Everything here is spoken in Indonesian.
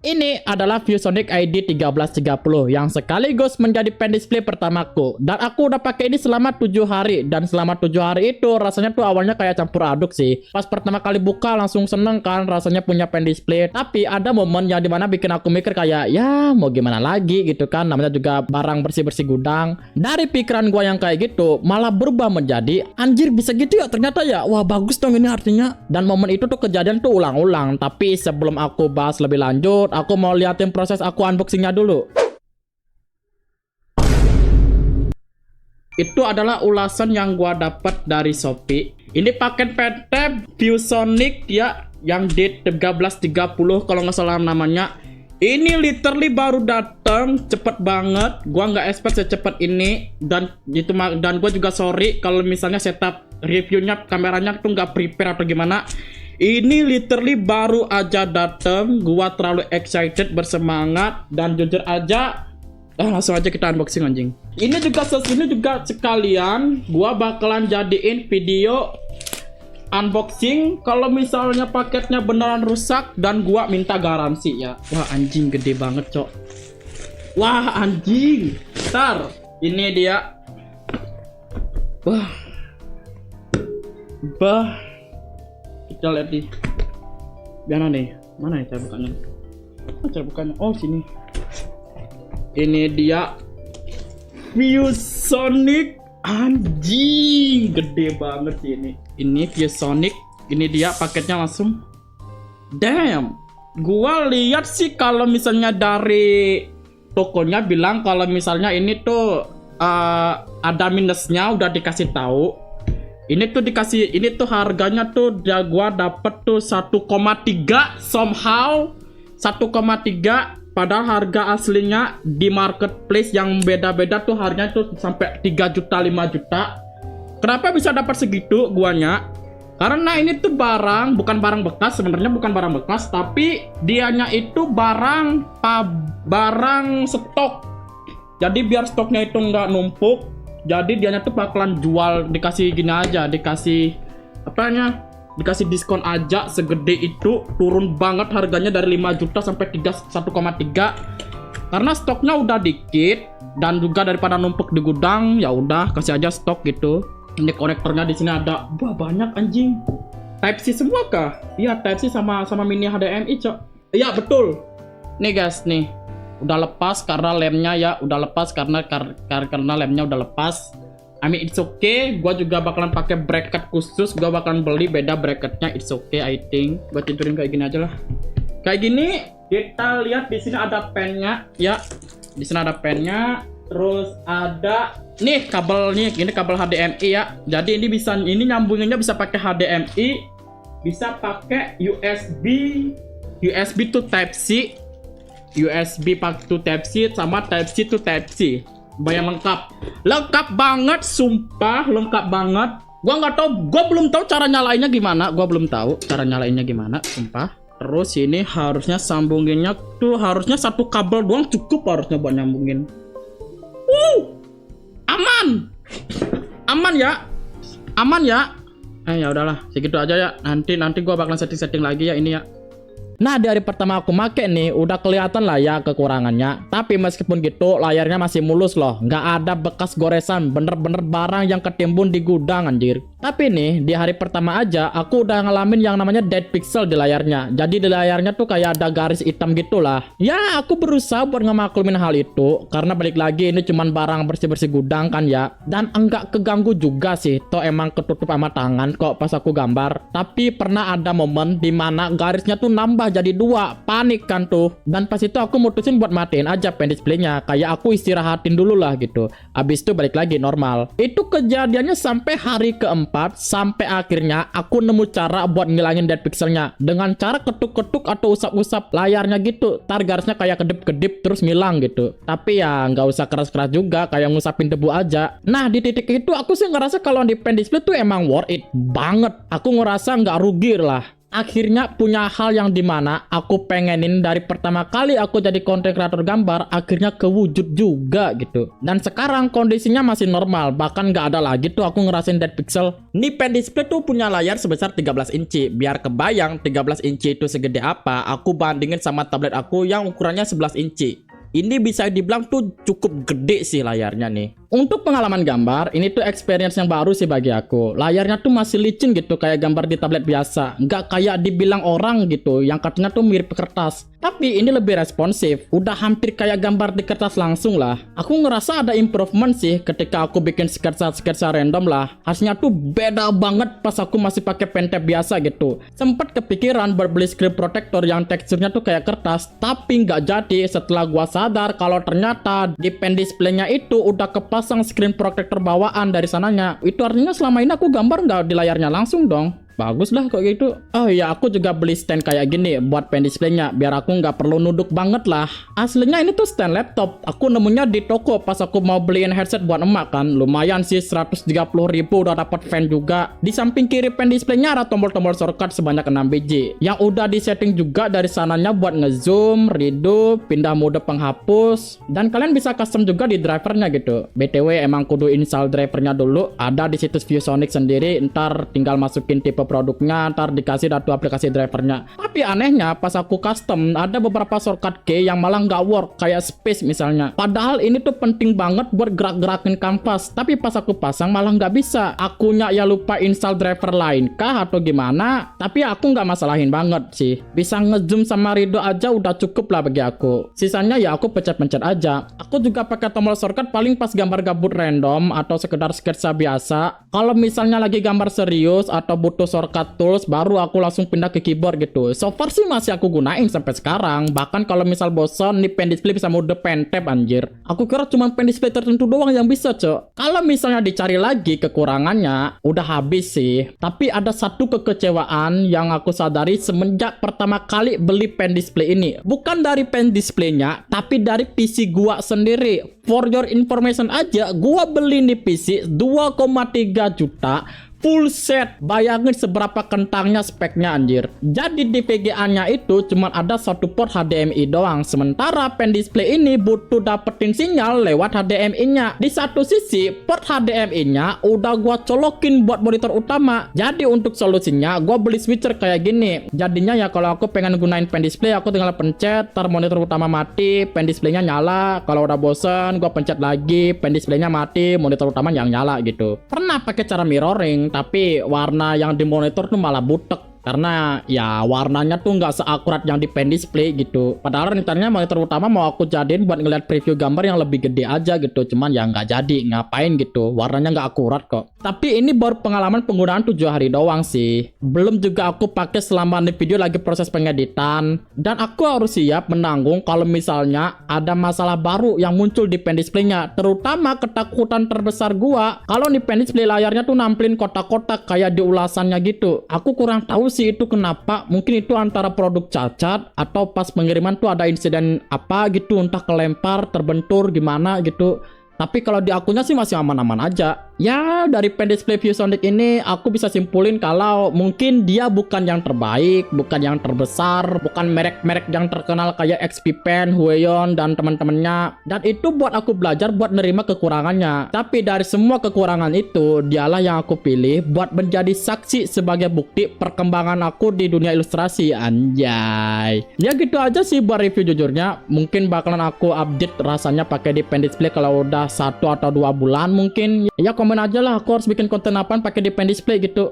Ini adalah ViewSonic ID 1330 yang sekaligus menjadi pen display pertamaku. Dan aku udah pakai ini selama 7 hari. Dan selama 7 hari itu rasanya tuh awalnya kayak campur aduk sih. Pas pertama kali buka langsung seneng kan rasanya punya pen display. Tapi ada momen yang dimana bikin aku mikir kayak ya mau gimana lagi gitu kan. Namanya juga barang bersih-bersih gudang. Dari pikiran gua yang kayak gitu malah berubah menjadi anjir bisa gitu ya ternyata ya. Wah bagus dong ini artinya. Dan momen itu tuh kejadian tuh ulang-ulang. Tapi sebelum aku bahas lebih lanjut, aku mau liatin proses aku unboxingnya dulu. Itu adalah ulasan yang gua dapat dari Shopee. Ini paket pen tab ViewSonic ya, yang D1330 kalau nggak salah namanya. Ini literally baru datang, cepet banget. Gua nggak expect secepat ini dan gitu, dan gua juga sorry kalau misalnya setup reviewnya kameranya tuh nggak prepare atau gimana. Ini literally baru aja dateng, gua terlalu excited, bersemangat, dan jujur aja, langsung aja kita unboxing anjing. Ini juga sekalian, gua bakalan jadiin video unboxing kalau misalnya paketnya beneran rusak dan gua minta garansi ya. Wah anjing gede banget cok. Wah anjing, ntar ini dia. Bah. Kita lihat di mana nih? Mana ya cara bukanya? Cara bukanya? Oh sini. Ini dia ViewSonic, anjing gede banget sih ini. Ini ViewSonic. Ini dia paketnya langsung. Damn. Gua lihat sih kalau misalnya dari tokonya bilang kalau misalnya ini tuh ada minusnya udah dikasih tahu. Ini tuh dikasih, ini tuh harganya tuh gua dapet tuh 1,3 somehow 1,3 padahal harga aslinya di marketplace yang beda-beda tuh harganya tuh sampai 3 juta 5 juta. Kenapa bisa dapat segitu guanya? Karena ini tuh bukan barang bekas, sebenarnya bukan barang bekas, tapi dianya itu barang stok. Jadi biar stoknya itu nggak numpuk. Jadi dianya tuh bakalan jual, dikasih gini aja, dikasih diskon aja segede itu, turun banget harganya dari 5 juta sampai 1,3 karena stoknya udah dikit dan juga daripada numpuk di gudang ya udah kasih aja stok gitu. Ini konektornya di sini ada banyak anjing. Type C semua kah? Iya Type C sama mini HDMI cok. Iya betul. Nih guys nih. Udah lepas karena lemnya ya, udah lepas karena lemnya udah lepas. I mean it's okay. Gua juga bakalan pakai bracket khusus. Gua bakalan beli beda bracketnya. It's okay I think. Gua tidurin kayak gini aja lah. Kayak gini. Kita lihat di sini ada pennya ya. Di sini ada pennya. Terus ada nih kabelnya. Ini kabel HDMI ya. Jadi ini nyambunginnya bisa pakai HDMI, bisa pakai USB to Type C. USB to Type C sama Type C to Type C. Bayang lengkap banget, sumpah lengkap banget. Gua belum tahu cara nyalainnya gimana. Sumpah. Terus ini harusnya sambunginnya tuh harusnya satu kabel doang cukup harusnya buat nyambungin. Aman ya. Ya udahlah, segitu aja ya. Nanti gua bakalan setting lagi ya ini ya. Nah dari pertama aku make nih udah kelihatan lah ya kekurangannya. Tapi meskipun gitu layarnya masih mulus loh. Nggak ada bekas goresan. Bener-bener barang yang ketimbun di gudang anjir. Tapi nih di hari pertama aja aku udah ngalamin yang namanya dead pixel di layarnya. Jadi di layarnya tuh kayak ada garis hitam gitulah. Ya aku berusaha buat ngemaklumin hal itu. Karena balik lagi ini cuman barang bersih-bersih gudang kan ya. Dan enggak keganggu juga sih. Toh emang ketutup sama tangan kok pas aku gambar. Tapi pernah ada momen dimana garisnya tuh nambah jadi 2, panik kan tuh. Dan pas itu aku mutusin buat matiin aja pen displaynya, kayak aku istirahatin dulu lah gitu. Abis itu balik lagi normal. Itu kejadiannya sampai hari keempat, sampai akhirnya aku nemu cara buat ngilangin dead pixelnya dengan cara ketuk-ketuk atau usap-usap layarnya gitu. Tar garisnya kayak kedip-kedip terus ngilang gitu. Tapi ya nggak usah keras-keras juga, kayak ngusapin debu aja. Nah di titik itu aku sih ngerasa kalau di pen display tuh emang worth it banget. Aku ngerasa nggak rugi lah. akhirnya punya hal yang dimana aku pengenin dari pertama kali aku jadi content creator gambar, akhirnya kewujud juga gitu. Dan sekarang kondisinya masih normal, bahkan nggak ada lagi tuh aku ngerasain dead pixel. Nih pen display tuh punya layar sebesar 13 inci. Biar kebayang 13 inci itu segede apa, aku bandingin sama tablet aku yang ukurannya 11 inci. Ini bisa dibilang tuh cukup gede sih layarnya nih. Untuk pengalaman gambar, ini tuh experience yang baru sih bagi aku. Layarnya tuh masih licin gitu, kayak gambar di tablet biasa. Nggak kayak dibilang orang gitu, yang katanya tuh mirip kertas. Tapi ini lebih responsif, udah hampir kayak gambar di kertas langsung lah. Aku ngerasa ada improvement sih ketika aku bikin sketsa-sketsa random lah. Hasilnya tuh beda banget pas aku masih pakai pen tab biasa gitu. Sempet kepikiran buat beli screen protector yang teksturnya tuh kayak kertas, tapi nggak jadi setelah gua sadar kalau ternyata di pen displaynya itu udah kepasang screen protector bawaan dari sananya. Itu artinya selama ini aku gambar nggak di layarnya langsung dong. Bagus lah kok gitu. Oh iya, aku juga beli stand kayak gini buat pen displaynya, biar aku nggak perlu nunduk banget lah. Aslinya ini tuh stand laptop, aku nemunya di toko pas aku mau beliin headset buat emak kan. Lumayan sih, 130.000 udah dapat fan juga. Di samping kiri pen displaynya ada tombol-tombol shortcut sebanyak 6 biji yang udah disetting juga dari sananya buat ngezoom, redo, pindah mode penghapus, dan kalian bisa custom juga di drivernya gitu. BTW emang kudu install drivernya dulu, ada di situs ViewSonic sendiri, ntar tinggal masukin tipe produknya, ntar dikasih datu aplikasi drivernya. Tapi anehnya pas aku custom ada beberapa shortcut key yang malah nggak work, kayak space misalnya. Padahal ini tuh penting banget buat gerak-gerakin kanvas, tapi pas aku pasang malah nggak bisa. Akunya ya lupa install driver lain kah atau gimana? Tapi aku nggak masalahin banget sih, bisa ngezoom sama redo aja udah cukup lah bagi aku. Sisanya ya aku pencet-pencet aja. Aku juga pakai tombol shortcut paling pas gambar gabut random atau sekedar sketsa biasa. Kalau misalnya lagi gambar serius atau butuh shortcut tools, baru aku langsung pindah ke keyboard gitu. So far sih masih aku gunain sampai sekarang. Bahkan kalau misal bosan, nih pen display bisa mode pen tab anjir. Aku kira cuma pen display tertentu doang yang bisa, cok. Kalau misalnya dicari lagi kekurangannya, udah habis sih. Tapi ada satu kekecewaan yang aku sadari semenjak pertama kali beli pen display ini. Bukan dari pen displaynya, tapi dari PC gua sendiri. For your information aja, gua beli nih PC 2,3 juta full set. Bayangin seberapa kentangnya speknya anjir. Jadi di VGA-nya itu cuma ada satu port HDMI doang. Sementara pen display ini butuh dapetin sinyal lewat HDMI-nya. Di satu sisi port HDMI-nya udah gua colokin buat monitor utama. Jadi untuk solusinya gua beli switcher kayak gini. Jadinya ya kalau aku pengen gunain pen display, aku tinggal pencet, ntar monitor utama mati, pen displaynya nyala. Kalau udah bosen gua pencet lagi, pen displaynya mati, monitor utama yang nyala gitu. Pernah pakai cara mirroring, tapi warna yang di monitor tuh malah butek. Karena ya warnanya tuh nggak seakurat yang di pen display gitu. Padahal rencananya monitor utama mau aku jadiin buat ngeliat preview gambar yang lebih gede aja gitu. Cuman ya nggak jadi, ngapain gitu. Warnanya nggak akurat kok. Tapi ini baru pengalaman penggunaan 7 hari doang sih. Belum juga aku pakai selama di video lagi proses pengeditan. Dan aku harus siap menanggung kalau misalnya ada masalah baru yang muncul di pen displaynya. Terutama ketakutan terbesar gua kalau di pen display layarnya tuh nampilin kotak-kotak kayak di ulasannya gitu. Aku kurang tahu sih itu kenapa. Mungkin itu antara produk cacat atau pas pengiriman tuh ada insiden apa gitu, entah kelempar, terbentur gimana gitu. Tapi kalau di akunnya sih masih aman-aman aja. Ya dari pen display ViewSonic ini aku bisa simpulin kalau mungkin dia bukan yang terbaik, bukan yang terbesar, bukan merek-merek yang terkenal kayak XP Pen, Huion dan teman-temannya. Dan itu buat aku belajar buat nerima kekurangannya. Tapi dari semua kekurangan itu, dialah yang aku pilih buat menjadi saksi sebagai bukti perkembangan aku di dunia ilustrasi anjay. Ya gitu aja sih buat review jujurnya. Mungkin bakalan aku update rasanya pakai di pen display kalau udah 1 atau 2 bulan mungkin. Ya komen aja lah aku harus bikin konten apaan pakai di pen display gitu.